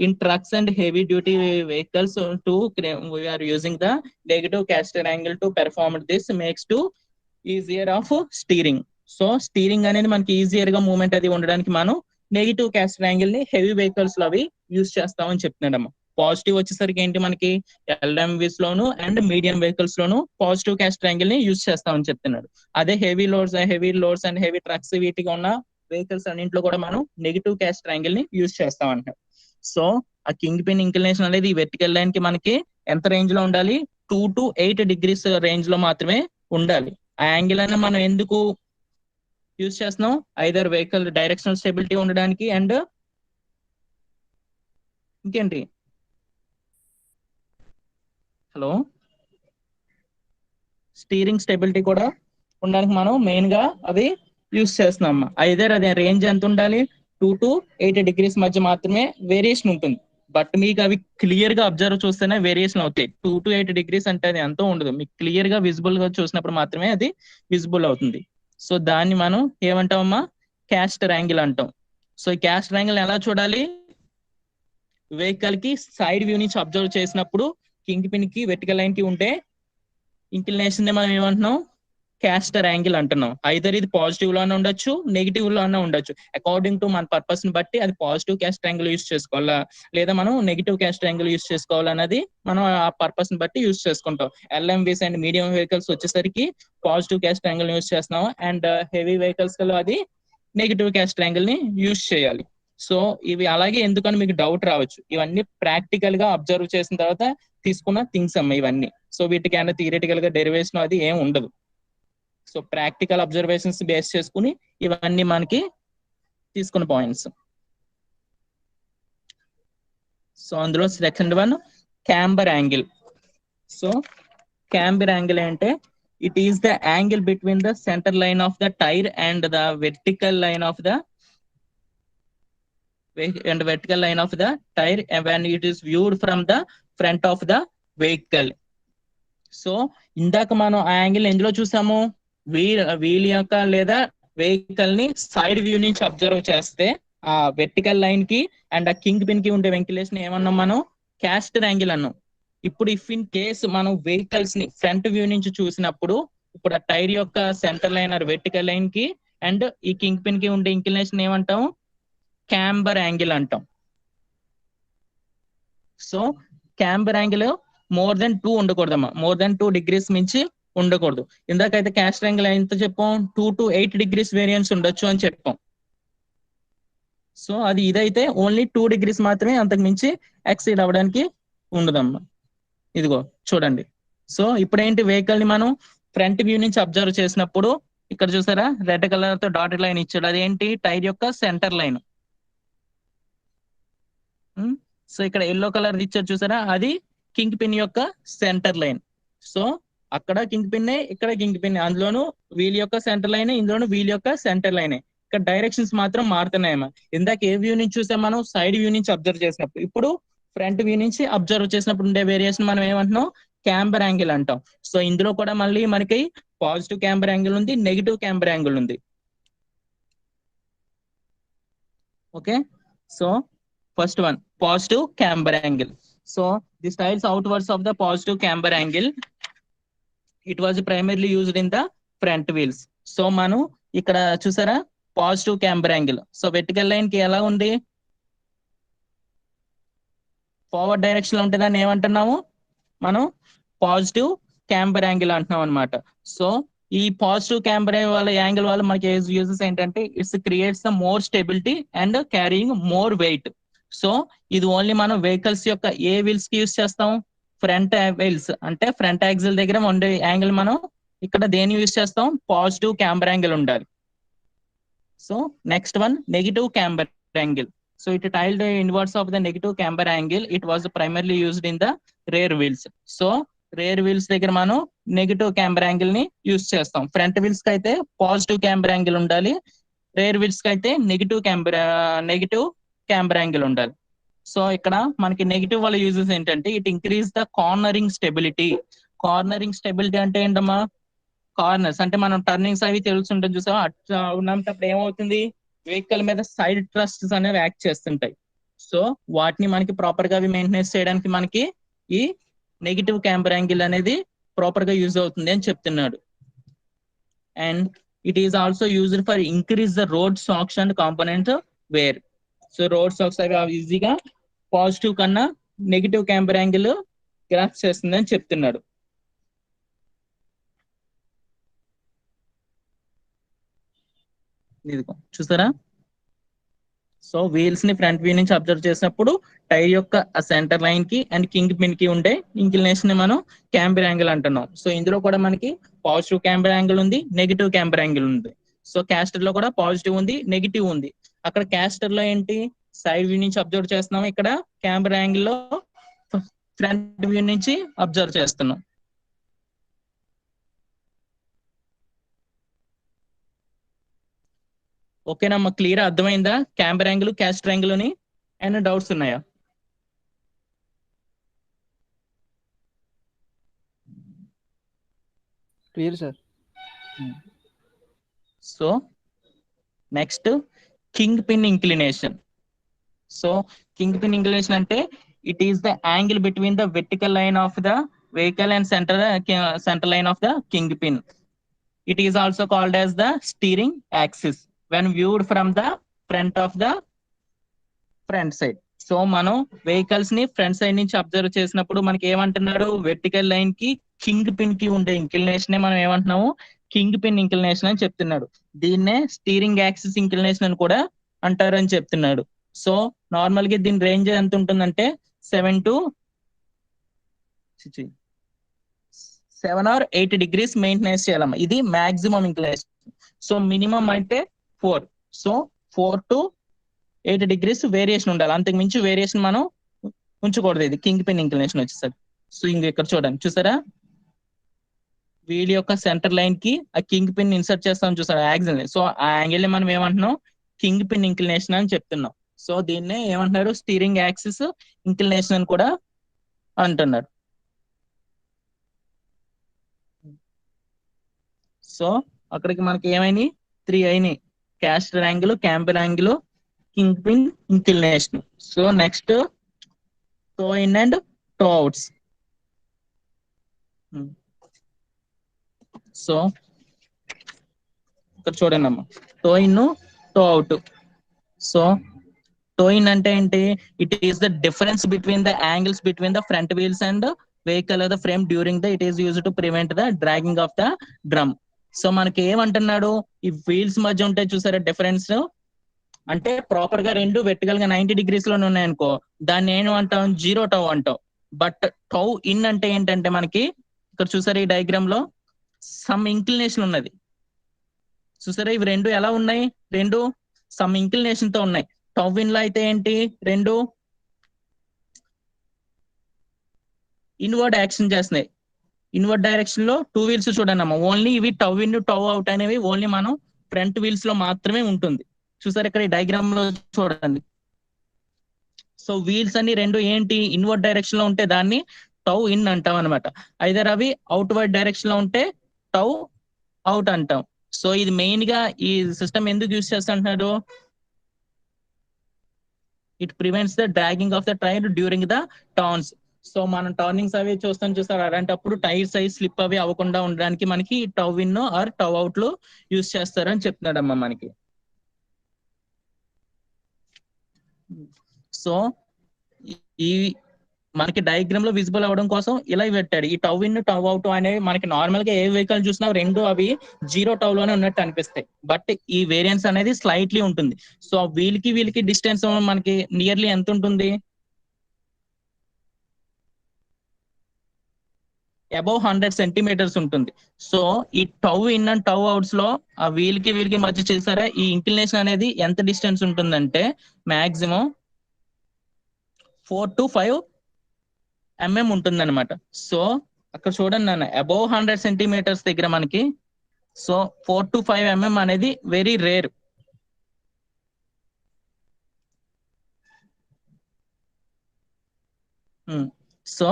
In trucks and heavy duty vehicles to we are using the negative caster angle to perform this makes to easier of steering. So steering అనేది మనకి ఈజియర్ గా మూవ్మెంట్ అది ఉండడానికి మనం నెగిటివ్ క్యాస్టర్ యాంగిల్ ని హెవీ వెహికల్స్ లో అవి యూజ్ చేస్తామని చెప్తున్నాడమ్మా. పాజిటివ్ వచ్చేసరికి ఏంటి మనకి ఎల్ఎంవిస్ లోను అండ్ మీడియం వెహికల్స్ లోను పాజిటివ్ క్యాస్టర్ యాంగిల్ ని యూజ్ చేస్తామని చెప్తున్నాడు. అదే heavy loads and heavy trucks వీటిగా ఉన్న వెహికల్స్ అన్నింటిలో కూడా మనం నెగిటివ్ క్యాస్టర్ యాంగిల్ ని యూజ్ చేస్తాం అంటారు. సో ఆ కింగ్ పిన్ ఇంక్లినేషన్ అనేది ఈ వెర్టికల్ లైన్ కి మనకి ఎంత రేంజ్ లో ఉండాలి, 2 to 8 degrees రేంజ్ లో మాత్రమే ఉండాలి. ఆ యాంగిల్ అనేది మనం ఎందుకు యూజ్ చేస్తున్నాం, ఐదర్ వెహికల్ డైరెక్షనల్ స్టెబిలిటీ ఉండడానికి అండ్ ఇంకేంటి, హలో, స్టీరింగ్ స్టెబిలిటీ కూడా ఉండడానికి మనం మెయిన్ గా అవి యూజ్ చేస్తున్నాం. ఐదర్ అదే రేంజ్ ఎంత ఉండాలి, 2 to 8 degrees మధ్య మాత్రమే వేరియేషన్ ఉంటుంది. బట్ మీకు అవి క్లియర్ గా అబ్జర్వ్ చూస్తేనే వేరియేషన్ అవుతాయి. 2 to 8 degrees అంటే అది ఎంతో ఉండదు, మీకు క్లియర్ గా విజిబుల్ గా చూసినప్పుడు మాత్రమే అది విజిబుల్ అవుతుంది. సో దాన్ని మనం ఏమంటామమ్మా, క్యాస్టర్ యాంగిల్ అంటాం. సో ఈ క్యాస్టర్ యాంగిల్ ఎలా చూడాలి, వెహికల్ కి సైడ్ వ్యూ నుంచి అబ్జర్వ్ చేసినప్పుడు కింగ్ పిన్ కి వెర్టికల్ లైన్ కి ఉంటే ఇంక్లినేషన్ ని మనం ఏమంటున్నాం, క్యాస్టర్ యాంగిల్ అంటున్నాం. ఐదర్ ఇది పాజిటివ్ లోనే ఉండొచ్చు, నెగిటివ్ లోనే ఉండొచ్చు. అకార్డింగ్ టు మన పర్పస్ ని బట్టి అది పాజిటివ్ క్యాస్టర్ యాంగిల్ యూజ్ చేసుకోవాలా లేదా మనం నెగిటివ్ క్యాస్టర్ యాంగిల్ యూజ్ చేసుకోవాలన్నది మనం ఆ పర్పస్ ని బట్టి యూజ్ చేసుకుంటాం. ఎల్ఎంవిస్ అండ్ మీడియం వెహికల్స్ వచ్చేసరికి పాజిటివ్ క్యాస్టర్ యాంగిల్ యూజ్ చేస్తున్నాం, అండ్ హెవీ వెహికల్స్ లో అది నెగిటివ్ క్యాస్టర్ యాంగిల్ ని యూజ్ చేయాలి. సో ఇవి అలాగే ఎందుకని మీకు డౌట్ రావచ్చు, ఇవన్నీ ప్రాక్టికల్ గా అబ్జర్వ్ చేసిన తర్వాత తీసుకున్న థింగ్స్ అమ్మ ఇవన్నీ. సో వీటికి అయినా థియరిటికల్ గా డెరివేషన్ అది ఏం ఉండదు. సో ప్రాక్టికల్ అబ్జర్వేషన్స్ బేస్ చేసుకుని ఇవన్నీ మనకి తీసుకున్న పాయింట్స్. సో అందులో second one camber angle. So camber angle అంటే it is the angle between the centre line of the tyre and the vertical line of the tire when it is viewed from the front of the vehicle. So ఇందాక మనం ఆ angle ఎందులో చూసాము, wheel యొక్క లేదా vehicle ని side view నుంచి observe చేస్తే ఆ వెర్టికల్ లైన్ కి అండ్ ఆ కింగ్ పిన్ కి ఉండే వెంటిలేషన్ ఏమన్నాం మనం, క్యాస్టర్ యాంగిల్ అన్నాం. ఇప్పుడు ఇఫ్ ఇన్ కేస్ మనం వెహికల్స్ ని ఫ్రంట్ వ్యూ నుంచి చూసినప్పుడు ఇప్పుడు ఆ టైర్ యొక్క centre line or vertical line కి అండ్ ఈ కింగ్ పిన్ కి ఉండే ఇంక్లినేషన్ ఏమంటాం, క్యాంబర్ యాంగిల్ అంటాం. So camber angle more than 2 ఉండకూడదమ్మా, మోర్ దెన్ 2 degrees మించి ఉండకూడదు. ఇందాకైతే క్యాస్టర్ యాంగిల్ ఎంత చెప్పాం, 2 to 8 degrees వేరియన్స్ ఉండొచ్చు అని చెప్పాం. సో అది ఇదైతే ఓన్లీ 2 degrees మాత్రమే, అంతకు మించి ఎక్సీడ్ అవ్వడానికి ఉండదమ్మా. ఇదిగో చూడండి. సో ఇప్పుడు ఏంటి, వెహికల్ ని మనం ఫ్రంట్ వ్యూ నుంచి అబ్జర్వ్ చేసినప్పుడు ఇక్కడ చూసారా రెడ్ కలర్ తో డాటెడ్ లైన్ ఇచ్చాడు, అదేంటి టైర్ యొక్క సెంటర్ లైన్. సో ఇక్కడ ఎల్లో కలర్ ఇచ్చారు చూసారా, అది కింగ్ పిన్ యొక్క సెంటర్ లైన్. సో అక్కడ కింగ్ పిన్, ఇక్కడ కింగ్ పిన్, అందులోను వీల్ యొక్క సెంటర్ లైన్, ఇందులోను వీల్ యొక్క సెంటర్ లైన్. ఇక్కడ డైరెక్షన్స్ మాత్రం మారుతున్నాయమ్మా. ఇందాక ఏ వ్యూ నుంచి చూసాం మనం, సైడ్ వ్యూ నుంచి అబ్జర్వ్ చేసినప్పుడు, ఇప్పుడు ఫ్రంట్ వ్యూ నుంచి అబ్జర్వ్ చేసినప్పుడు ఉండే వేరియేషన్ మనం ఏమంటున్నాం, క్యాంబర్ యాంగిల్ అంటాం. సో ఇందులో కూడా మళ్ళీ మనకి పాజిటివ్ క్యాంబర్ యాంగిల్ ఉంది, నెగిటివ్ క్యాంబర్ యాంగిల్ ఉంది. Okay, so first one, positive camber angle. So the styles outwards of the positive camber angle, it was primarily used in the front wheels. So manu ikkada chusara positive camber angle. So vertical line ki ela undi, forward direction lo untadani emantunnamu manu positive camber angle antunnamu anamata. So ఈ positive camber వాళ్ళ angle వల్ల మనకి uses ఏంటంటే, it's creates the more stability and carrying more weight. So ఇది only మనం vehicles యొక్క ఏ wheels కి యూజ్ చేస్తాం, ఫ్రంట్ వీల్స్ అంటే ఫ్రంట్ యాక్సిల్ దగ్గర ఉండే యాంగిల్ మనం ఇక్కడ దేని యూజ్ చేస్తాం, పాజిటివ్ క్యాంబర్ యాంగిల్ ఉండాలి. So next one, negative camber angle. So it tilted inverse of the negative camber angle, it was primarily used in the rare wheels. So rare wheels దగ్గర మనం negative camber angle ని use చేస్తాం. Front wheels కి అయితే positive camber angle ఉండాలి, rare wheels కి అయితే negative camber angle ఉండాలి. సో ఇక్కడ మనకి నెగిటివ్ వల్ల యూజెస్ ఏంటంటే, it increase the cornering stability. Cornering stability అంటే ఏంటమ్మా, కార్నర్స్ అంటే మనం టర్నింగ్స్ అవి తెలుసుంటాం చూసాం, అట్లా ఉన్నప్పుడు ఏమవుతుంది, వెహికల్ మీద సైడ్ ట్రస్ట్స్ అనేవి యాక్ట్ చేస్తుంటాయి. సో వాటిని మనకి ప్రాపర్ గా అవి మెయింటెనెన్స్ చేయడానికి మనకి ఈ నెగిటివ్ క్యాంబర్ యాంగిల్ అనేది ప్రాపర్ గా యూజ్ అవుతుంది అని చెప్తున్నాడు. And it is also used for increase the road shocks and component wear. So road shocks అవి ఈజీగా పాజిటివ్ కన్నా నెగిటివ్ క్యాంబర్ యాంగిల్ గ్రాఫ్ చేస్తుంది అని చెప్తున్నాడు. ఇదిగో చూసారా, సో వీల్స్ ని ఫ్రంట్ వ్యూ నుంచి అబ్జర్వ్ చేసినప్పుడు టైర్ యొక్క సెంటర్ లైన్ కి అండ్ కింగ్ పిన్ కి ఉండే ఇంక్లినేషన్ ని మనం క్యాంబర్ యాంగిల్ అంటున్నాం. సో ఇందులో కూడా మనకి పాజిటివ్ క్యాంబర్ యాంగిల్ ఉంది, నెగిటివ్ క్యాంబర్ యాంగిల్ ఉంది. సో క్యాస్టర్ లో కూడా పాజిటివ్ ఉంది, నెగిటివ్ ఉంది. అక్కడ క్యాస్టర్ లో ఏంటి, సైడ్ వ్యూ నుంచి అబ్జర్వ్ చేస్తున్నాం, ఇక్కడ క్యాంబర్ యాంగిల్ లో ఫ్రంట్ వ్యూ నుంచి అబ్జర్వ్ చేస్తున్నాం. ఓకేనమ్మా, క్లియర్ అర్థమైందా క్యాంబర్ యాంగిల్ క్యాస్టర్ యాంగిల్ అని? ఏమైనా డౌట్స్ ఉన్నాయా? Clear sir. So next, king pin inclination. So king pin inclination అంటే, it is the angle between the vertical line of the vehicle and centre line of the king pin. It is also called as the steering axis when viewed from the front of the front side. So మనం vehicles ని front side నుంచి observe చేసినప్పుడు మనకి ఏమంటున్నాడు, vertical line కి king pin కి ఉండే inclination మనం ఏమంటున్నాము, కింగ్ పిన్ ఇంక్లినేషన్ అని చెప్తున్నాడు. దీన్నే స్టీరింగ్ యాక్సిస్ ఇంక్లినేషన్ అని కూడా అంటారు అని చెప్తున్నాడు. సో నార్మల్ గా దీని రేంజ్ ఎంత ఉంటుందంటే 7 or 8 degrees మెయింటెనెన్స్ చేయాలమ్మా. ఇది మాక్సిమం ఇంక్లినేషన్. సో మినిమం అయితే 4. సో 4 to 8 degrees వేరియేషన్ ఉండాలి, అంతకు మించి వేరియేషన్ మనం ఉంచకూడదు. ఇది కింగ్ పిన్ ఇంక్లినేషన్ వచ్చేసరికి. సో ఇంక ఇక్కడ చూడండి, చూసారా వీల్ యొక్క సెంటర్ లైన్ కి ఆ కింగ్ పిన్ ఇన్సర్ట్ చేస్తాం చూసారా యాక్సిల్. సో ఆ యాంగిల్ ని మనం ఏమంటున్నాం, కింగ్ పిన్ ఇంక్లినేషన్ అని చెప్తున్నాం. సో దీన్నే ఏమంటున్నారు, స్టీరింగ్ యాక్సిస్ ఇంక్లినేషన్ అని కూడా అంటున్నారు. సో అక్కడికి మనకి ఏమైనాయి, 3 అయినాయి, caster angle, camber angle, king pin inclination. So next, toe in and toe outs. So ఇక్కడ చూడండి అమ్మా, toe in, toe out. So toe in అంటే ఏంటి? It is the difference between the angles between the front wheels and vehicle the frame during the it is used to prevent the dragging of the drum. So మనకి ఏమంటున్నాడు? ఈ wheels మధ్య ఉంటే చూసారా difference, అంటే proper గా రెండు vertical గా 90 degrees లోనే ఉన్నాయనుకో, దాన్ని ఏం అంటాం? జీరో టౌ అంటాం. బట్ టౌ ఇన్ అంటే ఏంటంటే మనకి ఇక్కడ చూసారా ఈ డయాగ్రామ్ లో సమ్ ఇంక్లినేషన్ ఉన్నది చూసారా. ఇవి రెండు ఎలా ఉన్నాయి? రెండు సమ్ ఇంక్లినేషన్ తో ఉన్నాయి. టౌ ఇన్ లో అయితే ఏంటి? రెండు ఇన్వర్డ్ యాక్షన్ చేస్తున్నాయి. ఇన్వర్డ్ డైరెక్షన్ లో టూ వీల్స్ చూడండి అమ్మా, ఓన్లీ ఇవి టౌ ఇన్ టౌ అవుట్ అనేవి ఓన్లీ మనం ఫ్రంట్ వీల్స్ లో మాత్రమే ఉంటుంది. చూసారు ఇక్కడ ఈ డయాగ్రామ్ లో చూడండి. సో వీల్స్ అన్ని రెండు ఏంటి? ఇన్వర్డ్ డైరెక్షన్ లో ఉంటే దాన్ని టౌ ఇన్ అంటాం అనమాట. ఐదర్ అవి అవుట్వర్డ్ డైరెక్షన్ లో ఉంటే టౌ అవుట్ అంటాం. సో ఇది మెయిన్ గా ఈ సిస్టమ్ ఎందుకు యూజ్ చేస్తుంటున్నారు? It prevents the dragging of the tyre during the turns. So మనం టర్నింగ్స్ అవి చూస్తారు, అలాంటప్పుడు టైర్ సైజ్ స్లిప్ అవి అవ్వకుండా ఉండడానికి మనకి toe in or toe out లో యూజ్ చేస్తారు అని చెప్తున్నాడమ్మా మనకి. సో ఈ మనకి డయాగ్రామ్ లో విజిబుల్ అవ్వడం కోసం ఇలా పెట్టాడు. ఈ టౌ ఇన్ టౌ అవుట్ అనేవి మనకి నార్మల్ గా ఏ వెహికల్ చూసినా రెండు అవి జీరో టౌ లోనే ఉన్నట్టు అనిపిస్తాయి. బట్ ఈ వేరియంట్స్ అనేది స్లైట్లీ ఉంటుంది. సో వీళ్ళకి డిస్టెన్స్ మనకి నియర్లీ ఎంత ఉంటుంది? అబౌవ్ 100 centimeters ఉంటుంది. సో ఈ tau in and tau outs లో ఆ వీళ్ళకి మధ్య చేసారా ఈ ఇంక్లినేషన్ అనేది ఎంత డిస్టెన్స్ ఉంటుందంటే మాక్సిమం 4 to 5 mm ఉంటుంది అనమాట. సో అక్కడ చూడండి నాన్న, అబౌవ్ 100 centimeters దగ్గర మనకి సో 4 to 5 mm అనేది వెరీ రేర్. సో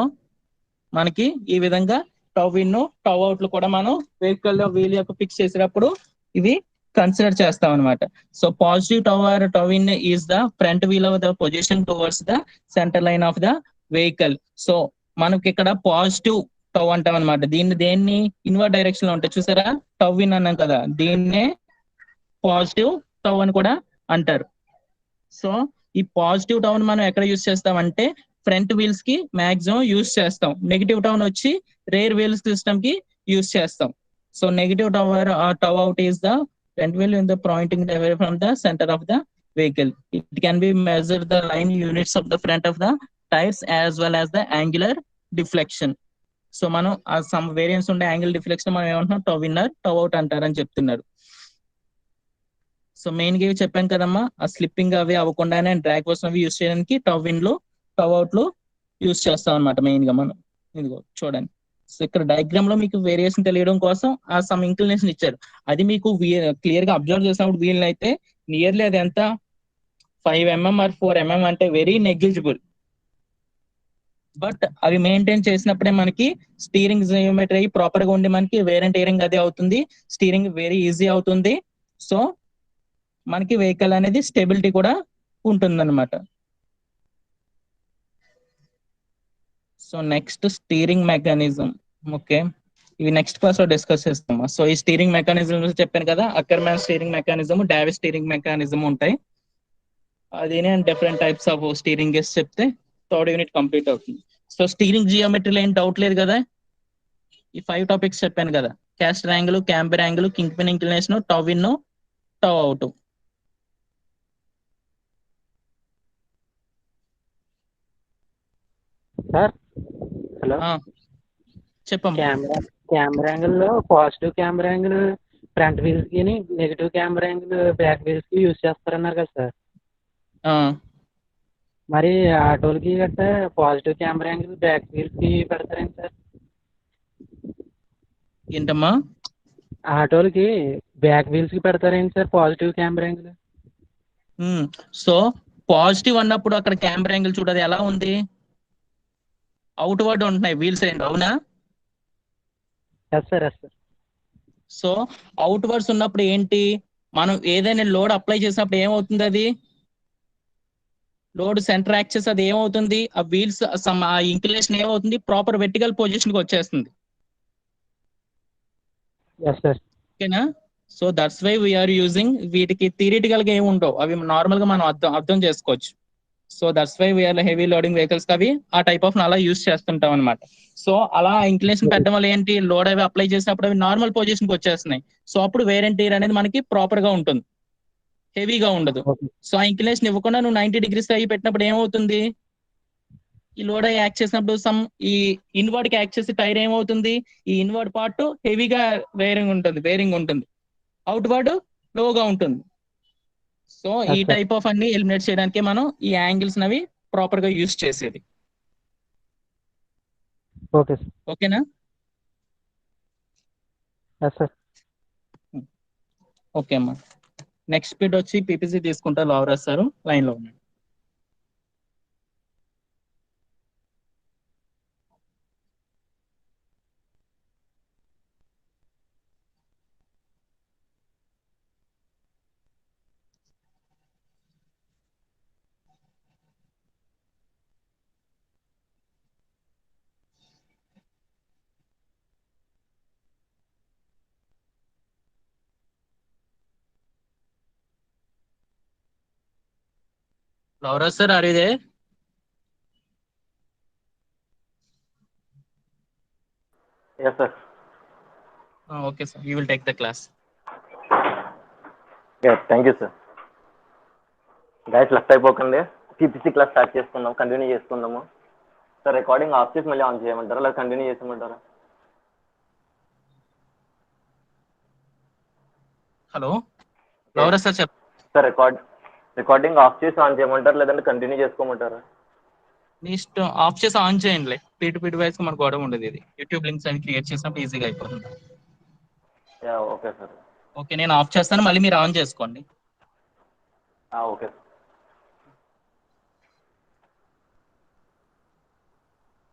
మనకి ఈ విధంగా టౌ ఇన్ టౌ అవుట్ కూడా మనం వెహికల్ లో వీల్ యొక్క ఫిక్స్ చేసేటప్పుడు ఇవి కన్సిడర్ చేస్తాం అనమాట. So positive toe or toe in is the front wheel of the position towards the centre line of the vehicle. So మనకి ఇక్కడ పాజిటివ్ టౌ అంటాం అనమాట. దేన్ని ఇన్వర్డ్ డైరెక్షన్ లో ఉంటాయి చూసారా, టౌ ఇన్ అన్నాం కదా, దీన్నే పాజిటివ్ టౌ అని కూడా అంటారు. సో ఈ పాజిటివ్ టౌన్ మనం ఎక్కడ యూజ్ చేస్తామంటే ఫ్రంట్ వీల్స్ కి మాక్సిమం యూజ్ చేస్తాం. నెగిటివ్ టౌన్ వచ్చి రేర్ వీల్స్ సిస్టమ్ కి యూజ్ చేస్తాం. So negative toe or toe out is the front wheel in the pointing away from the centre of the vehicle. It can be measure the line units of the front of the tires as well as the angular deflection. So మనం ఆ some variance ఉండే angle deflection మనం ఏమంటున్నాం? Toe in or toe out అంటారని చెప్తున్నారు. So main గా ఇవి చెప్పాను కదమ్మా, ఆ స్లిప్పింగ్ అవి అవ్వకుండానే డ్రాగ్ కోసం అవి యూజ్ చేయడానికి టౌ ఇన్ లో టౌ అవుట్ లో యూజ్ చేస్తాం అనమాట మెయిన్ గా మనం. ఇదిగో చూడండి, సో ఇక్కడ డయాగ్రామ్ లో మీకు వేరియేషన్ తెలియడం కోసం ఆ సమ్ ఇంక్లినేషన్ ఇచ్చారు. అది మీకు క్లియర్ గా అబ్జర్వ్ చేసినప్పుడు వీళ్ళైతే నియర్లీ అది ఎంత 5 mm or 4 mm అంటే వెరీ నెగ్లిజిబుల్. బట్ అవి మెయింటైన్ చేసినప్పుడే మనకి స్టీరింగ్ జియోమెట్రీ ప్రాపర్ గా ఉండి మనకి వేర్ అండ్ టేరింగ్ అది అవుతుంది, స్టీరింగ్ వెరీ ఈజీ అవుతుంది. సో మనకి వెహికల్ అనేది స్టెబిలిటీ కూడా ఉంటుంది అనమాట. So next steering mechanism. Okay, ఇవి నెక్స్ట్ క్లాస్ లో డిస్కస్ చేస్తాము. సో ఈ స్టీరింగ్ మెకానిజం చెప్పాను కదా, Ackermann steering mechanism, Davis steering mechanism ఉంటాయి. అది నేను డిఫరెంట్ టైప్స్ ఆఫ్ స్టీరింగ్ గేస్ చెప్తే థర్డ్ యూనిట్ కంప్లీట్ అవుతుంది. సో స్టీరింగ్ జియోమెట్రీలో ఏం డౌట్ లేదు కదా, ఈ 5 టాపిక్స్ చెప్పాను కదా, caster angle, camber angle, king pin inclination, toe in, toe out. Sir hello, చెప్పమ్మా. కెమెరా యాంగిల్ లో positive camera angle front wheels కి, negative camera angle back wheels కి యూజ్ చేస్తారన్నారు కదా సార్. మరి ఆటోలకి గట్టా positive camera angle back wheels కి పెడతారేంటి సార్? ఏంటమ్మా? ఆటోలకి బ్యాక్ వీల్స్ కి పెడతారేంటి sir positive camera angle? So positive అన్నప్పుడు అక్కడ కెమెరా యాంగిల్ చూడదు ఎలా ఉంది, అవుట్ వర్డ్ ఉంటున్నాయి వీల్స్ రెండు, అవునా? Yes sir, yes sir. So outwards ఉన్నప్పుడు ఏంటి, మనం ఏదైనా లోడ్ అప్లై చేసినప్పుడు ఏమవుతుంది, అది లోడ్ సెంటర్ యాక్సెస్ అది ఏమవుతుంది, ఆ వీల్స్ ఆ ఇంక్లినేషన్ ఏమవుతుంది, ప్రాపర్ వెర్టికల్ పొజిషన్ కి వచ్చేస్తుంది. Yes sir. ఓకేనా? So that's why we are using, వీటికి థియరిటికల్ గా ఏమి ఉండవు, అవి నార్మల్ గా మనం అర్థం చేసుకోవచ్చు. So that's why we are heavy loading vehicles అవి ఆ టైప్ ఆఫ్ అలా యూస్ చేస్తుంటాం అనమాట. సో అలా ఇంక్లినేషన్ పెట్టడం వల్ల ఏంటి, లోడ్ అవి అప్లై చేసినప్పుడు అవి నార్మల్ పొజిషన్ కి వచ్చేస్తున్నాయి. సో అప్పుడు వేర్ అండ్ టీర్ అనేది మనకి ప్రాపర్ గా ఉంటుంది, హెవీగా ఉండదు. సో ఆ ఇంక్లినేషన్ ఇవ్వకుండా నువ్వు 90 డిగ్రీస్ అయ్యి పెట్టినప్పుడు ఏమవుతుంది, ఈ లోడ్ అయ్యి యాక్ట్ చేసినప్పుడు ఈ ఇన్వర్డ్ కి యాక్ట్ చేసే టైర్ ఏమవుతుంది, ఈ ఇన్వర్డ్ పార్ట్ హెవీగా వేరింగ్ ఉంటుంది, అవుట్వర్డ్ లోగా ఉంటుంది. సో ఈ టైప్ ఆఫ్ అన్ని ఎలిమినేట్ చేయడానికి మనం ఈ యాంగిల్స్ నవి ప్రాపర్ గా యూస్ చేసేది. Okay sir. ఓకేనా? సార్ ఓకే అమ్మా. నెక్స్ట్ స్పీడ్ వచ్చి పీపీసీ తీసుకుంటా, లావరాజ్ సార్ లైన్ లో ఉన్నాడు. Laura sir, are you there? Yes, sir. Okay, sir. You will take the class. Yeah, thank you, sir. Guys, left అయిపోకండి. PPC class start చేసుకుందాం, continue చేసుకుందాము. Sir recording of చేసి మళ్ళీ on చేయమంటారా లేదా continue చేసేయమంటారా? Hello Laura sir చెప్ sir recording of చేసి on చేయమంటారా లేదంటే కంటిన్యూ చేసుకోమంటారా? నీ ఇష్టం, ఆఫ్ చేసి ఆన్ చేయండి. పీటు వైస్ మనకు గొడవ ఉండదు. ఇది యూట్యూబ్ లింక్స్ అవి క్రియేట్ చేసినప్పుడు ఈజీగా అయిపోతుంది. Okay sir. ఓకే, నేను ఆఫ్ చేస్తాను, మళ్ళీ మీరు ఆన్ చేసుకోండి. Okay sir.